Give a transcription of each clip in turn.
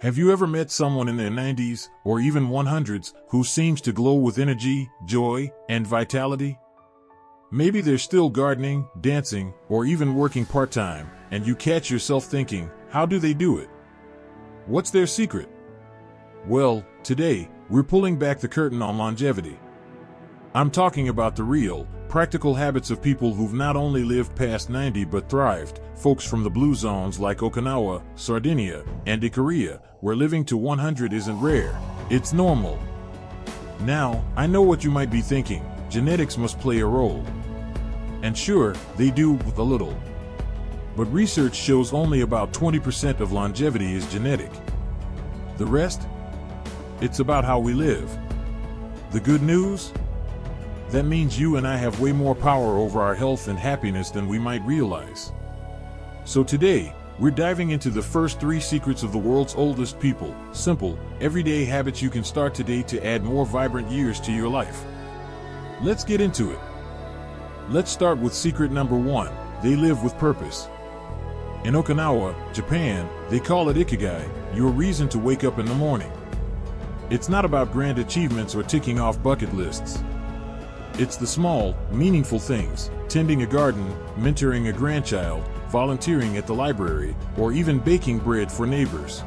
Have you ever met someone in their 90s or even 100s who seems to glow with energy, joy, and vitality? Maybe they're still gardening, dancing, or even working part-time, and you catch yourself thinking, how do they do it? What's their secret? Well, today, we're pulling back the curtain on longevity. I'm talking about the real, practical habits of people who've not only lived past 90 but thrived, folks from the blue zones like Okinawa, Sardinia, and Korea, where living to 100 isn't rare, it's normal. Now, I know what you might be thinking, genetics must play a role. And sure, they do with a little. But research shows only about 20% of longevity is genetic. The rest? It's about how we live. The good news? That means you and I have way more power over our health and happiness than we might realize. So today, we're diving into the first 3 secrets of the world's oldest people, simple, everyday habits you can start today to add more vibrant years to your life. Let's get into it. Let's start with secret number 1, they live with purpose. In Okinawa, Japan, they call it ikigai, your reason to wake up in the morning. It's not about grand achievements or ticking off bucket lists. It's the small, meaningful things, tending a garden, mentoring a grandchild, volunteering at the library, or even baking bread for neighbors.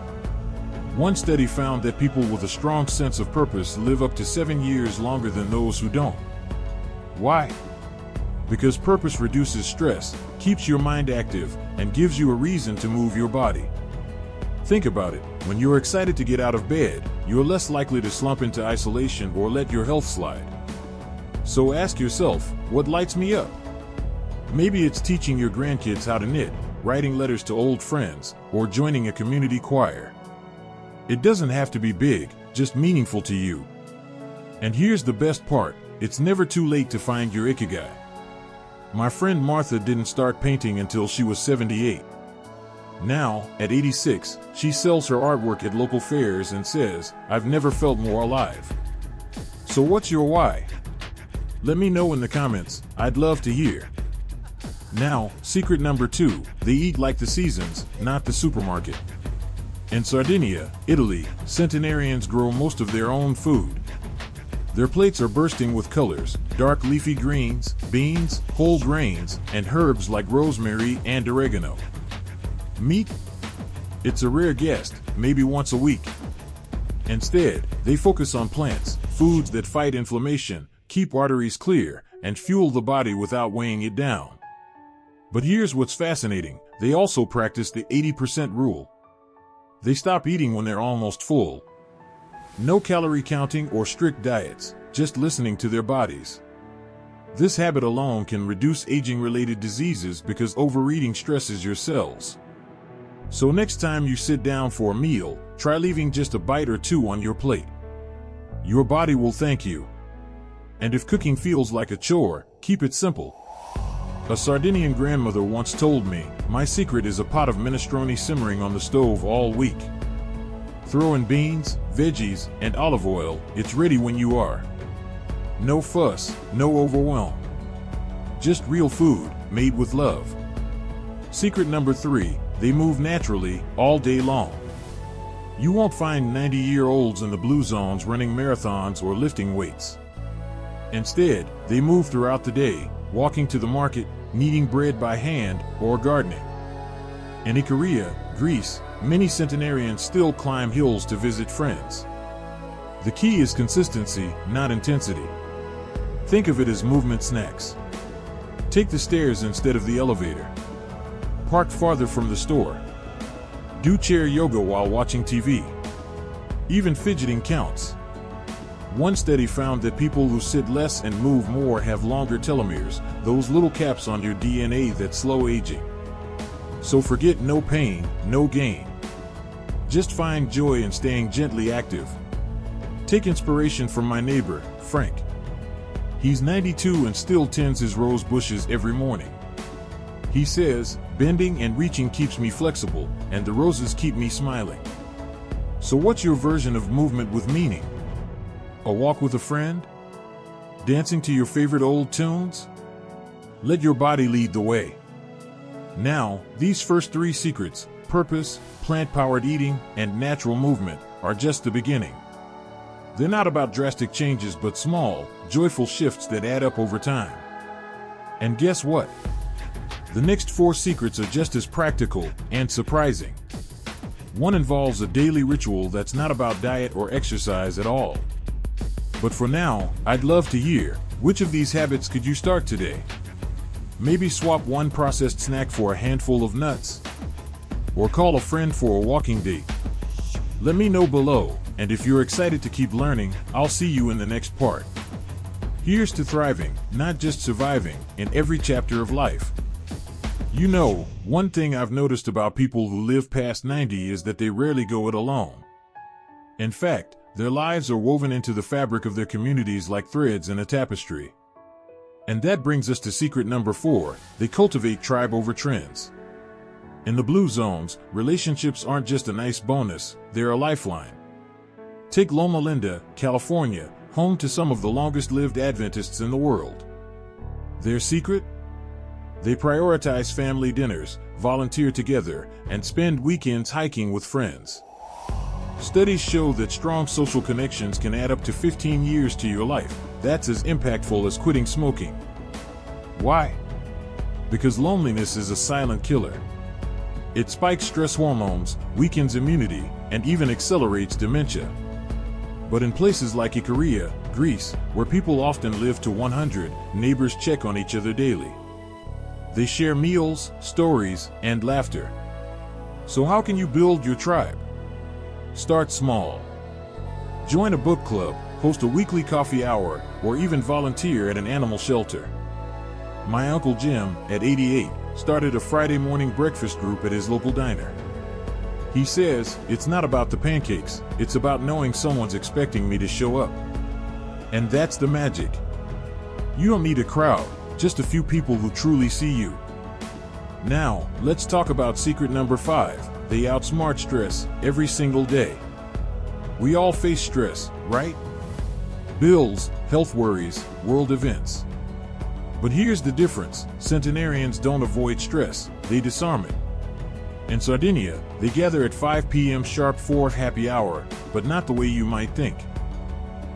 One study found that people with a strong sense of purpose live up to 7 years longer than those who don't. Why? Because purpose reduces stress, keeps your mind active, and gives you a reason to move your body. Think about it, when you're excited to get out of bed, you're less likely to slump into isolation or let your health slide. So ask yourself, what lights me up? Maybe it's teaching your grandkids how to knit, writing letters to old friends, or joining a community choir. It doesn't have to be big, just meaningful to you. And here's the best part, it's never too late to find your ikigai. My friend Martha didn't start painting until she was 78. Now, at 86, she sells her artwork at local fairs and says, I've never felt more alive. So what's your why? Let me know in the comments, I'd love to hear. Now, secret number 2, they eat like the seasons, not the supermarket. In Sardinia, Italy, centenarians grow most of their own food. Their plates are bursting with colors, dark leafy greens, beans, whole grains, and herbs like rosemary and oregano. Meat? It's a rare guest, maybe once a week. Instead, they focus on plants, foods that fight inflammation, keep arteries clear, and fuel the body without weighing it down. But here's what's fascinating, they also practice the 80% rule. They stop eating when they're almost full. No calorie counting or strict diets, just listening to their bodies. This habit alone can reduce aging-related diseases because overeating stresses your cells. So next time you sit down for a meal, try leaving just a bite or 2 on your plate. Your body will thank you. And if cooking feels like a chore, keep it simple. A Sardinian grandmother once told me, my secret is a pot of minestrone simmering on the stove all week. Throw in beans, veggies, and olive oil, it's ready when you are. No fuss, no overwhelm. Just real food, made with love. Secret number 3, they move naturally, all day long. You won't find 90-year-olds in the blue zones running marathons or lifting weights. Instead, they move throughout the day, walking to the market, kneading bread by hand, or gardening. In Korea, Greece, many centenarians still climb hills to visit friends. The key is consistency, not intensity. Think of it as movement snacks. Take the stairs instead of the elevator. Park farther from the store. Do chair yoga while watching TV. Even fidgeting counts. One study found that people who sit less and move more have longer telomeres, those little caps on your DNA that slow aging. So forget no pain, no gain. Just find joy in staying gently active. Take inspiration from my neighbor, Frank. He's 92 and still tends his rose bushes every morning. He says, bending and reaching keeps me flexible, and the roses keep me smiling. So what's your version of movement with meaning? A walk with a friend? Dancing to your favorite old tunes? Let your body lead the way. Now, these first 3 secrets, purpose, plant-powered eating, and natural movement are just the beginning. They're not about drastic changes but small, joyful shifts that add up over time. And guess what? The next 4 secrets are just as practical and surprising. One involves a daily ritual that's not about diet or exercise at all. But for now, I'd love to hear, which of these habits could you start today? Maybe swap one processed snack for a handful of nuts. Or call a friend for a walking date. Let me know below, and if you're excited to keep learning, I'll see you in the next part. Here's to thriving, not just surviving, in every chapter of life. You know, one thing I've noticed about people who live past 90 is that they rarely go it alone. In fact, their lives are woven into the fabric of their communities like threads in a tapestry. And that brings us to secret number 4, they cultivate tribe over trends. In the blue zones, relationships aren't just a nice bonus, they're a lifeline. Take Loma Linda, California, home to some of the longest-lived Adventists in the world. Their secret? They prioritize family dinners, volunteer together, and spend weekends hiking with friends. Studies show that strong social connections can add up to 15 years to your life. That's as impactful as quitting smoking. Why? Because loneliness is a silent killer. It spikes stress hormones, weakens immunity, and even accelerates dementia. But in places like Ikaria, Greece, where people often live to 100, neighbors check on each other daily. They share meals, stories, and laughter. So how can you build your tribe? Start small. Join a book club, host a weekly coffee hour, or even volunteer at an animal shelter. My Uncle Jim, at 88, started a Friday morning breakfast group at his local diner. He says, it's not about the pancakes, it's about knowing someone's expecting me to show up. And that's the magic. You don't need a crowd, just a few people who truly see you. Now, let's talk about secret number 5. They outsmart stress every single day. We all face stress, right? Bills, health worries, world events. But here's the difference. Centenarians don't avoid stress, they disarm it. In Sardinia, they gather at 5 p.m. sharp for happy hour, but not the way you might think.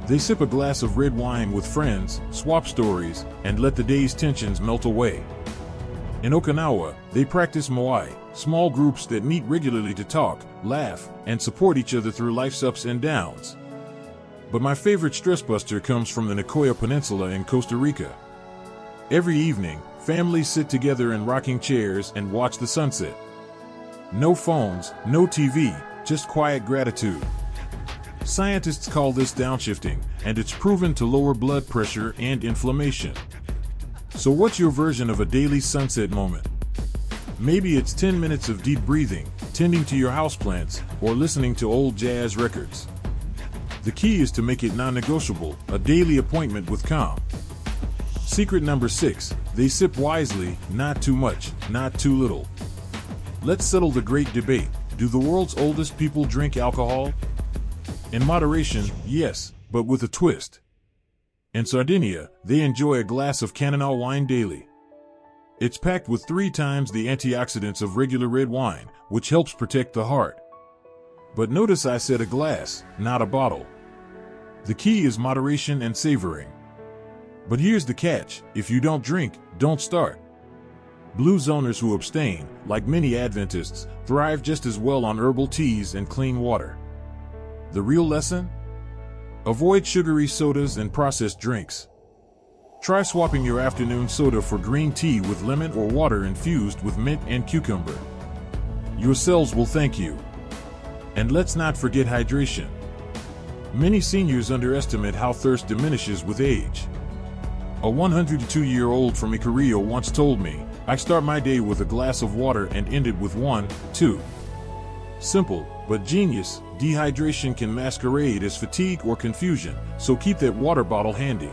They sip a glass of red wine with friends, swap stories, and let the day's tensions melt away. In Okinawa, they practice moai, small groups that meet regularly to talk, laugh, and support each other through life's ups and downs. But my favorite stress buster comes from the Nicoya Peninsula in Costa Rica. Every evening, families sit together in rocking chairs and watch the sunset. No phones, no TV, just quiet gratitude. Scientists call this downshifting, and it's proven to lower blood pressure and inflammation. So what's your version of a daily sunset moment? Maybe it's 10 minutes of deep breathing, tending to your houseplants, or listening to old jazz records. The key is to make it non-negotiable, a daily appointment with calm. Secret number 6, they sip wisely, not too much, not too little. Let's settle the great debate. Do the world's oldest people drink alcohol? In moderation, yes, but with a twist. In Sardinia, they enjoy a glass of Cannonau wine daily. It's packed with 3 times the antioxidants of regular red wine, which helps protect the heart. But notice I said a glass, not a bottle. The key is moderation and savoring. But here's the catch, if you don't drink, don't start. Blue zoners who abstain, like many Adventists, thrive just as well on herbal teas and clean water. The real lesson? Avoid sugary sodas and processed drinks. Try swapping your afternoon soda for green tea with lemon or water infused with mint and cucumber. Your cells will thank you. And let's not forget hydration. Many seniors underestimate how thirst diminishes with age. A 102-year-old from Ikaria once told me, I start my day with a glass of water and end it with 1, 2. Simple, but genius. Dehydration can masquerade as fatigue or confusion, so keep that water bottle handy.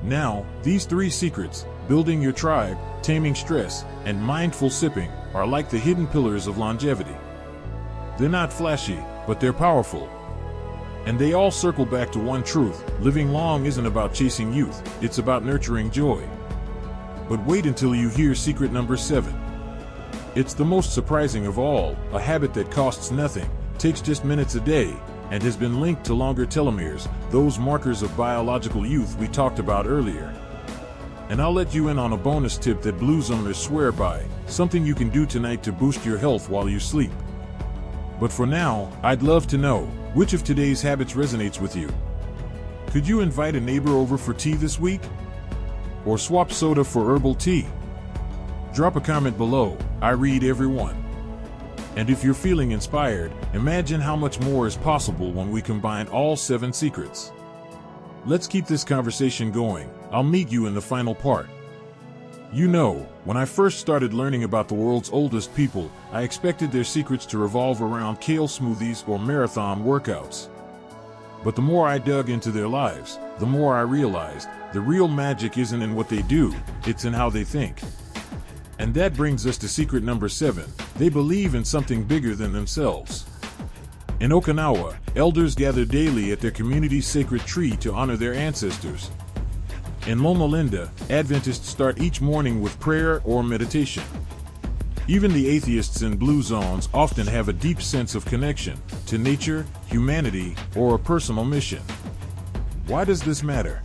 Now, these 3 secrets, building your tribe, taming stress, and mindful sipping, are like the hidden pillars of longevity. They're not flashy, but they're powerful. And they all circle back to one truth: living long isn't about chasing youth, it's about nurturing joy. But wait until you hear secret number 7. It's the most surprising of all, a habit that costs nothing, takes just minutes a day, and has been linked to longer telomeres, those markers of biological youth we talked about earlier. And I'll let you in on a bonus tip that blues owners swear by, something you can do tonight to boost your health while you sleep. But for now, I'd love to know, which of today's habits resonates with you? Could you invite a neighbor over for tea this week? Or swap soda for herbal tea? Drop a comment below, I read every one. And if you're feeling inspired, imagine how much more is possible when we combine all 7 secrets. Let's keep this conversation going. I'll meet you in the final part. You know, when I first started learning about the world's oldest people, I expected their secrets to revolve around kale smoothies or marathon workouts. But the more I dug into their lives, the more I realized the real magic isn't in what they do, it's in how they think. And that brings us to secret number 7. They believe in something bigger than themselves. In Okinawa, elders gather daily at their community's sacred tree to honor their ancestors. In Loma Linda, Adventists start each morning with prayer or meditation. Even the atheists in blue zones often have a deep sense of connection to nature, humanity, or a personal mission. Why does this matter?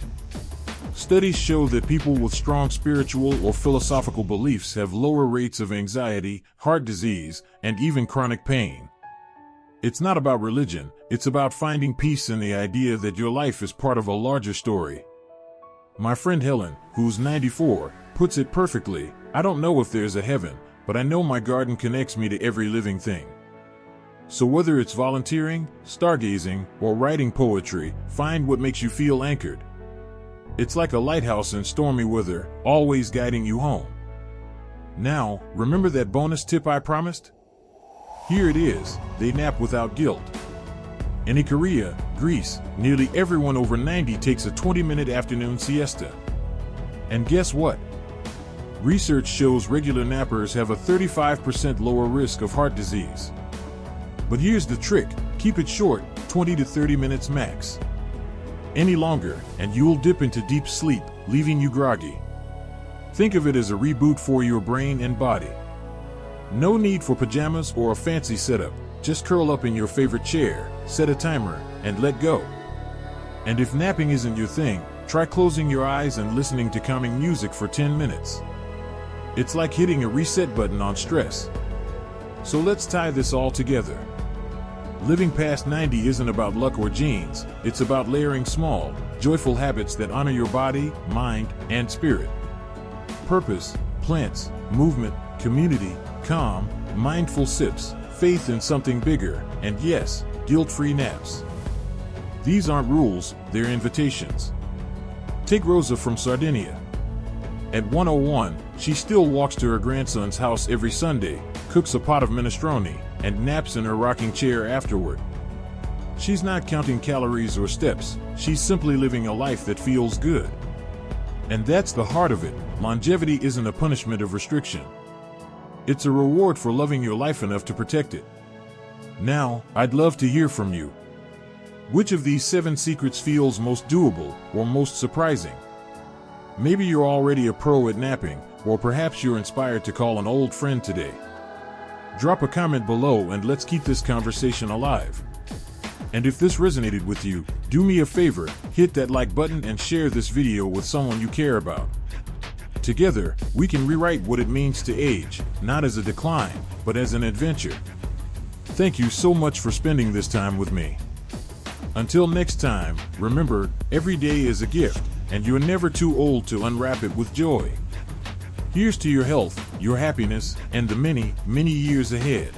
Studies show that people with strong spiritual or philosophical beliefs have lower rates of anxiety, heart disease, and even chronic pain. It's not about religion, it's about finding peace in the idea that your life is part of a larger story. My friend Helen, who's 94, puts it perfectly, I don't know if there's a heaven, but I know my garden connects me to every living thing. So whether it's volunteering, stargazing, or writing poetry, find what makes you feel anchored. It's like a lighthouse in stormy weather, always guiding you home. Now, remember that bonus tip I promised? Here it is, they nap without guilt. In Korea, Greece, nearly everyone over 90 takes a 20-minute afternoon siesta. And guess what? Research shows regular nappers have a 35% lower risk of heart disease. But here's the trick, keep it short, 20 to 30 minutes max. Any longer, and you'll dip into deep sleep, leaving you groggy. Think of it as a reboot for your brain and body. No need for pajamas or a fancy setup, just curl up in your favorite chair, set a timer, and let go. And if napping isn't your thing, try closing your eyes and listening to calming music for 10 minutes. It's like hitting a reset button on stress. So let's tie this all together. Living past 90 isn't about luck or genes, it's about layering small, joyful habits that honor your body, mind, and spirit. Purpose, plants, movement, community, calm, mindful sips, faith in something bigger, and yes, guilt-free naps. These aren't rules, they're invitations. Take Rosa from Sardinia. At 101, she still walks to her grandson's house every Sunday, cooks a pot of minestrone, and naps in her rocking chair afterward. She's not counting calories or steps, she's simply living a life that feels good. And that's the heart of it, longevity isn't a punishment of restriction. It's a reward for loving your life enough to protect it. Now, I'd love to hear from you. Which of these 7 secrets feels most doable or most surprising? Maybe you're already a pro at napping, or perhaps you're inspired to call an old friend today. Drop a comment below and let's keep this conversation alive. And if this resonated with you, do me a favor, hit that like button and share this video with someone you care about. Together, we can rewrite what it means to age, not as a decline, but as an adventure. Thank you so much for spending this time with me. Until next time, remember, every day is a gift, and you're never too old to unwrap it with joy. Here's to your health, your happiness, and the many, many years ahead.